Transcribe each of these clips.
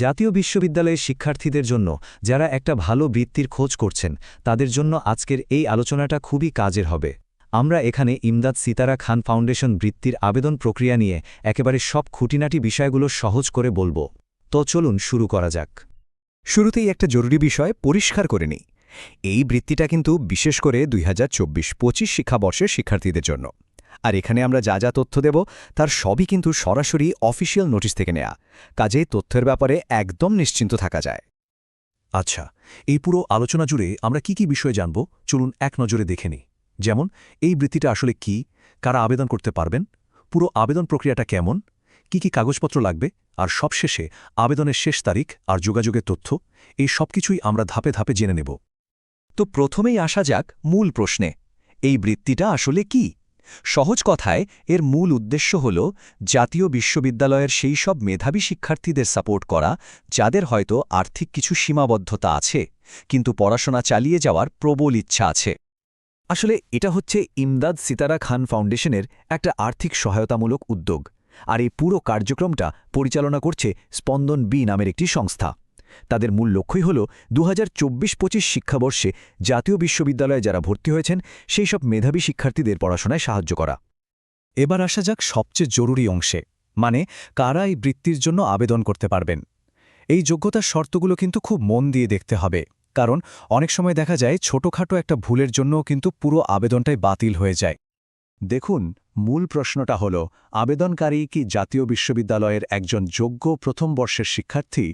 জাতীয় বিশ্ববিদ্যালয়ের শিক্ষার্থীদের জন্য যারা একটা ভালো বৃত্তির খোঁজ করছেন তাদের জন্য আজকের এই আলোচনাটা খুবই কাজের হবে। আমরা এখানে ইমদাদ সিতারা খান ফাউন্ডেশন বৃত্তির আবেদন প্রক্রিয়া নিয়ে একেবারে সব খুঁটিনাটি বিষয়গুলো সহজ করে বলবো। তো চলুন শুরু করা যাক। শুরুতেই একটা জরুরি বিষয় পরিষ্কার করে নিই। এই বৃত্তিটা কিন্তু বিশেষ করে 2024-25 শিক্ষাবর্ষের শিক্ষার্থীদের জন্য। আর এখানে আমরা যা যা তথ্য দেব তার সবই কিন্তু সরাসরি অফিসিয়াল নোটিশ থেকে নেয়া, কাজেই তথ্যের ব্যাপারে একদম নিশ্চিন্ত থাকা যায়। আচ্ছা, এই পুরো আলোচনা জুড়ে আমরা কি বিষয় জানব চলুন এক নজরে দেখে নিই। যেমন এই বৃত্তিটা আসলে কি, কারা আবেদন করতে পারবেন, পুরো আবেদন প্রক্রিয়াটা কেমন, কি কাগজপত্র লাগবে, আর সবশেষে আবেদনের শেষ তারিখ আর যোগাযোগের তথ্য, এই সবকিছুই আমরা ধাপে ধাপে জেনে নেব। তো প্রথমেই আসা যাক মূল প্রশ্নে, এই বৃত্তিটা আসলে কি? সহজ কথায় এর মূল উদ্দেশ্য হল জাতীয় বিশ্ববিদ্যালয়ের সেই সব মেধাবী শিক্ষার্থীদের সাপোর্ট করা যাদের হয়তো আর্থিক কিছু সীমাবদ্ধতা আছে, কিন্তু পড়াশোনা চালিয়ে যাওয়ার প্রবল ইচ্ছা আছে। আসলে এটা হচ্ছে ইমদাদ সিতারা খান ফাউন্ডেশনের একটা আর্থিক সহায়তামূলক উদ্যোগ, আর এই পুরো কার্যক্রমটা পরিচালনা করছে স্পন্দন বি নামের একটি সংস্থা। তাদের মূল লক্ষ্যই হল 2024-25 শিক্ষাবর্ষে জাতীয় বিশ্ববিদ্যালয়ে যারা ভর্তি হয়েছেন সেই সব মেধাবী শিক্ষার্থীদের পড়াশোনায় সাহায্য করা। এবার আসা যাক সবচেয়ে জরুরি অংশে, মানে কারা এই বৃত্তির জন্য আবেদন করতে পারবেন। এই যোগ্যতার শর্তগুলো কিন্তু খুব মন দিয়ে দেখতে হবে, কারণ অনেক সময় দেখা যায় ছোটখাটো একটা ভুলের জন্যও কিন্তু পুরো আবেদনটাই বাতিল হয়ে যায়। দেখুন, মূল প্রশ্নটা হল আবেদনকারী কি জাতীয় বিশ্ববিদ্যালয়ের একজন যোগ্য প্রথম বর্ষের শিক্ষার্থী?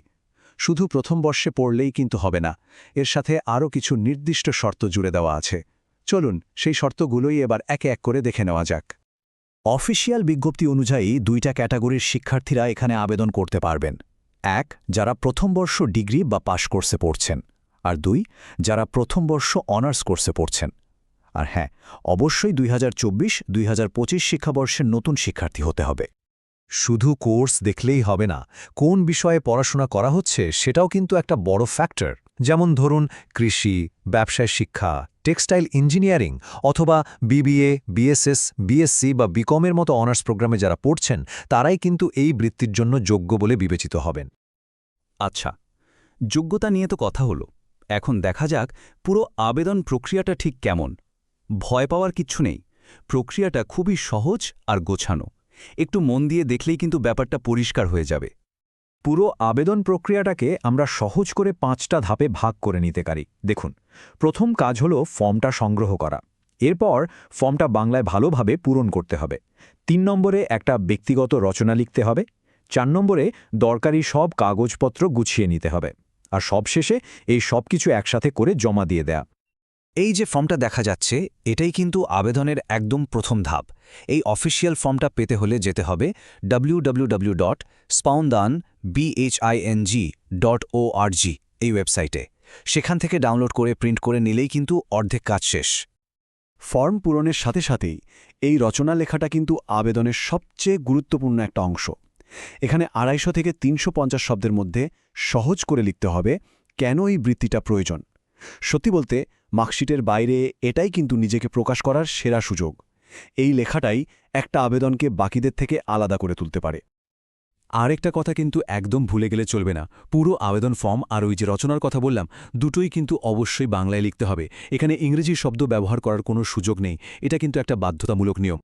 শুধু প্রথম বর্ষে পড়লেই কিন্তু হবে না, এর সাথে আরও কিছু নির্দিষ্ট শর্ত জুড়ে দেওয়া আছে। চলুন সেই শর্তগুলোই এবার একে এক করে দেখে নেওয়া যাক। অফিসিয়াল বিজ্ঞপ্তি অনুযায়ী দুইটা ক্যাটাগরির শিক্ষার্থীরা এখানে আবেদন করতে পারবেন। এক, যারা প্রথম বর্ষ ডিগ্রি বা পাশ কোর্সে পড়ছেন, আর দুই, যারা প্রথম বর্ষ অনার্স কোর্সে পড়ছেন। আর হ্যাঁ, অবশ্যই 2024-2025 শিক্ষাবর্ষের নতুন শিক্ষার্থী হতে হবে। শুধু কোর্স দেখলেই হবে না, কোন বিষয়ে পড়াশোনা করা হচ্ছে সেটাও কিন্তু একটা বড় ফ্যাক্টর। যেমন ধরুন কৃষি, ব্যবসায় শিক্ষা, টেক্সটাইল ইঞ্জিনিয়ারিং অথবা বিবিএ, বিএসএস, বিএসসি বা বিকমের মতো অনার্স প্রোগ্রামে যারা পড়ছেন তারাই কিন্তু এই বৃত্তির জন্য যোগ্য বলে বিবেচিত হবেন। আচ্ছা, যোগ্যতা নিয়ে তো কথা হলো, এখন দেখা যাক পুরো আবেদন প্রক্রিয়াটা ঠিক কেমন। ভয় পাওয়ার কিচ্ছু নেই, প্রক্রিয়াটা খুবই সহজ আর গোছানো। একটু মন দিয়ে দেখলেই কিন্তু ব্যাপারটা পরিষ্কার হয়ে যাবে। পুরো আবেদন প্রক্রিয়াটাকে আমরা সহজ করে 5টা ধাপে ভাগ করে নিতে পারি। দেখুন, প্রথম কাজ হলো ফর্মটা সংগ্রহ করা। এরপর ফর্মটা বাংলায় ভালোভাবে পূরণ করতে হবে। 3 নম্বরে একটা ব্যক্তিগত রচনা লিখতে হবে। 4 নম্বরে দরকারি সব কাগজপত্র গুছিয়ে নিতে হবে। আর সবশেষে এই সব কিছু একসাথে করে জমা দিয়ে দেয়া। এই যে ফর্মটা দেখা যাচ্ছে, এটাই কিন্তু আবেদনের একদম প্রথম ধাপ। এই অফিসিয়াল ফর্মটা পেতে হলে যেতে হবে www.spandanbhing.org এই ওয়েবসাইটে। সেখান থেকে ডাউনলোড করে প্রিন্ট করে নিলেই কিন্তু অর্ধেক কাজ শেষ। ফর্ম পূরণের সাথে সাথেই এই রচনা লেখাটা কিন্তু আবেদনের সবচেয়ে গুরুত্বপূর্ণ একটা অংশ। এখানে 250 থেকে 350 শব্দের মধ্যে সহজ করে লিখতে হবে কেন এই বৃত্তিটা প্রয়োজন। সত্যি বলতে মার্কশিটের বাইরে এটাই কিন্তু নিজেকে প্রকাশ করার সেরা সুযোগ। এই লেখাটাই একটা আবেদনকে বাকিদের থেকে আলাদা করে তুলতে পারে। আরেকটা কথা কিন্তু একদম ভুলে গেলে চলবে না, পুরো আবেদন ফর্ম আর ওই যে রচনার কথা বললাম দুটোই কিন্তু অবশ্যই বাংলায় লিখতে হবে। এখানে ইংরেজি শব্দ ব্যবহার করার কোনো সুযোগ নেই, এটা কিন্তু একটা বাধ্যতামূলক নিয়ম।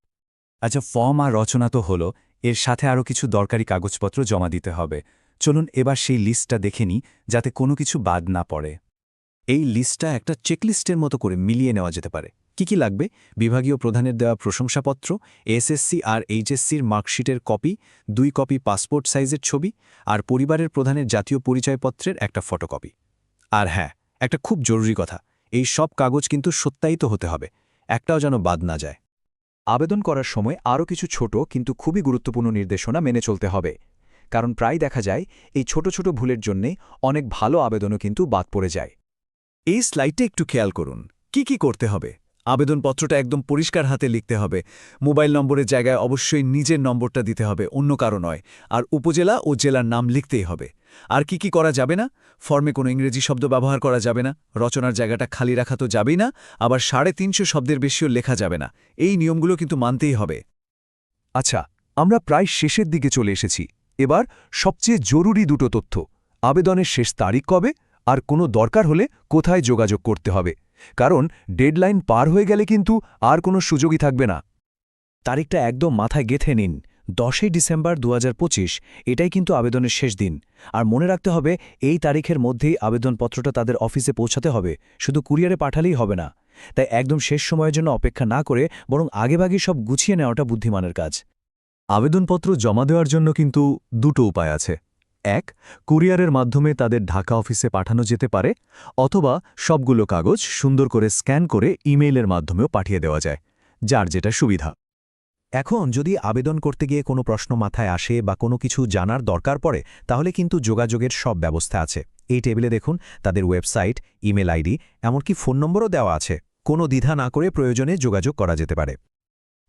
আচ্ছা, ফর্ম আর রচনা তো হলো, এর সাথে আরও কিছু দরকারি কাগজপত্র জমা দিতে হবে। চলুন এবার সেই লিস্টটা দেখে নিই, যাতে কোনো কিছু বাদ না পড়ে। এই লিস্টটা একটা চেকলিস্টের মতো করে মিলিয়ে নেওয়া যেতে পারে। কি লাগবে? বিভাগীয় প্রধানের দেওয়া প্রশংসাপত্র, এসএসসি আর এইচএসসির মার্কশিটের কপি, 2 কপি পাসপোর্ট সাইজের ছবি, আর পরিবারের প্রধানের জাতীয় পরিচয়পত্রের একটা ফটোকপি। আর হ্যাঁ, একটা খুব জরুরি কথা, এই সব কাগজ কিন্তু সত্যায়িত হতে হবে, একটাও যেন বাদ না যায়। আবেদন করার সময় আরও কিছু ছোট কিন্তু খুবই গুরুত্বপূর্ণ নির্দেশনা মেনে চলতে হবে, কারণ প্রায় দেখা যায় এই ছোট ছোট ভুলের জন্যে অনেক ভালো আবেদনও কিন্তু বাদ পড়ে যায়। এই স্লাইডটা একটু খেয়াল করুন, কি করতে হবে। আবেদনপত্রটা একদম পরিষ্কার হাতে লিখতে হবে। মোবাইল নম্বরের জায়গায় অবশ্যই নিজের নম্বরটা দিতে হবে, অন্য কারো নয়। আর উপজেলা ও জেলার নাম লিখতেই হবে। আর কি করা যাবে না? ফর্মে কোনো ইংরেজি শব্দ ব্যবহার করা যাবে না, রচনার জায়গাটা খালি রাখা তো যাবেই না, আবার 350 শব্দের বেশিও লেখা যাবে না। এই নিয়মগুলো কিন্তু মানতেই হবে। আচ্ছা, আমরা প্রায় শেষের দিকে চলে এসেছি। এবার সবচেয়ে জরুরি দুটো তথ্য, আবেদনের শেষ তারিখ কবে আর কোনো দরকার হলে কোথায় যোগাযোগ করতে হবে, কারণ ডেডলাইন পার হয়ে গেলে কিন্তু আর কোনো সুযোগই থাকবে না। তারিখটা একদম মাথায় গেঁথে নিন, 10 ডিসেম্বর 2025, এটাই কিন্তু আবেদনের শেষ দিন। আর মনে রাখতে হবে, এই তারিখের মধ্যেই আবেদনপত্রটা তাদের অফিসে পৌঁছাতে হবে, শুধু কুরিয়ারে পাঠালেই হবে না। তাই একদম শেষ সময়ের জন্য অপেক্ষা না করে বরং আগেভাগে সব গুছিয়ে নেওয়াটা বুদ্ধিমানের কাজ। আবেদনপত্র জমা দেওয়ার জন্য কিন্তু দুটো উপায় আছে। এক, কুরিয়ারের মাধ্যমে তাদের ঢাকা অফিসে পাঠানো যেতে পারে, অথবা সবগুলো কাগজ সুন্দর করে স্ক্যান করে ইমেইলের মাধ্যমেও পাঠিয়ে দেওয়া যায়, যার যেটা সুবিধা। এখন যদি আবেদন করতে গিয়ে কোনো প্রশ্ন মাথায় আসে বা কোনো কিছু জানার দরকার পড়ে, তাহলে কিন্তু যোগাযোগের সব ব্যবস্থা আছে। এই টেবিলে দেখুন তাদের ওয়েবসাইট, ইমেল আইডি, এমনকি ফোন নম্বরও দেওয়া আছে। কোনো দ্বিধা না করে প্রয়োজনে যোগাযোগ করা যেতে পারে।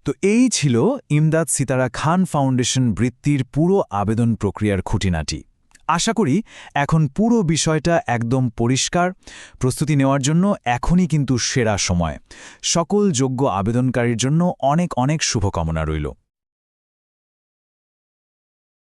তো এই ছিল ইমদাদ সিতারা খান ফাউন্ডেশন বৃত্তির পুরো আবেদন প্রক্রিয়ার খুঁটিনাটি। আশা করি এখন পুরো বিষয়টা একদম পরিষ্কার। প্রস্তুতি নেওয়ার জন্য এখনই কিন্তু সেরা সময়। সকল যোগ্য আবেদনকারীর জন্য অনেক অনেক শুভকামনা রইল।